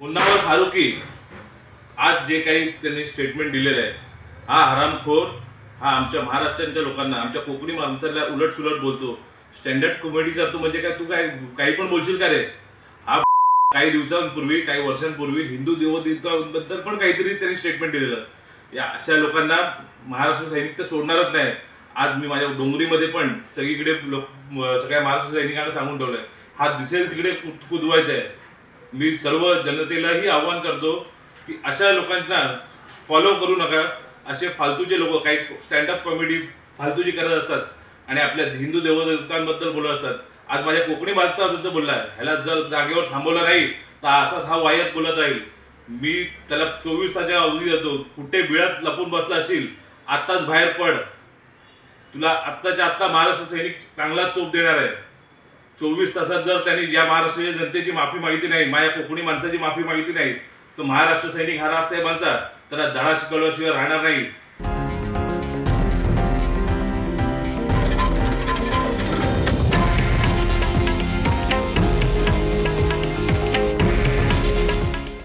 पुन्हा फारुकी आज जे काही त्यांनी स्टेटमेंट दिलेलं आहे, हा हरामखोर हा आमच्या महाराष्ट्राच्या लोकांना, आमच्या कोकणी माणसाला उलट सुलट बोलतो, स्टँडर्ड कॉमेडी करतो. म्हणजे काय तू काही पण बोलशील का रे? हा काही दिवसांपूर्वी, काही वर्षांपूर्वी हिंदू देवदेवतांबद्दल पण काहीतरी त्यांनी स्टेटमेंट दिलेलं. या अशा लोकांना महाराष्ट्र सैनिक तर सोडणारच नाही. आज मी माझ्या डोंगरीमध्ये पण सगळीकडे सगळ्या महाराष्ट्र सैनिकांना सांगून ठेवलंय, हा दिसेल तिकडे कुदवायचा आहे. मी सर्व जनतेलाही आवाहन करतो की अशा लोकांना फॉलो करू नका. असे फालतूचे लोक काही स्टँडअप कॉमेडी फालतूची करत असतात आणि आपल्या हिंदू देवदेवतांबद्दल बोलत असतात. आज माझ्या कोकणी माणसाबद्दल बोललाय, ह्याला जर जागेवर थांबवलं नाही तर असाच हा वायत बोलत राहील. मी त्याला 24 तासाच्या अवधी देतो. कुठे बिळात लपून बसला असेल, आत्ताच बाहेर पड. तुला आत्ताच्या आत्ता महाराष्ट्र सैनिक चांगला चोप देणार आहे. 24 तासात जर त्यांनी या महाराष्ट्राच्या जनतेची माफी मागितली नाही, माझ्या कोकणी माणसाची माफी मागितली नाही, तर महाराष्ट्र सैनिक हा राजसाहेबांचा त्याला धडा शिकवल्याशिवाय राहणार नाही.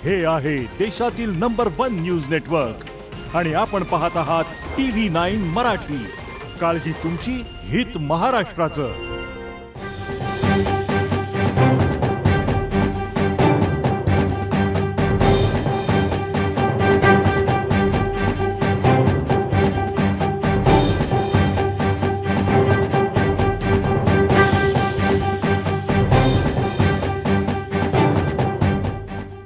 हे आहे देशातील नंबर 1 न्यूज नेटवर्क आणि आपण पाहत आहात TV9 मराठी. काळजी तुमची, हित महाराष्ट्राचं.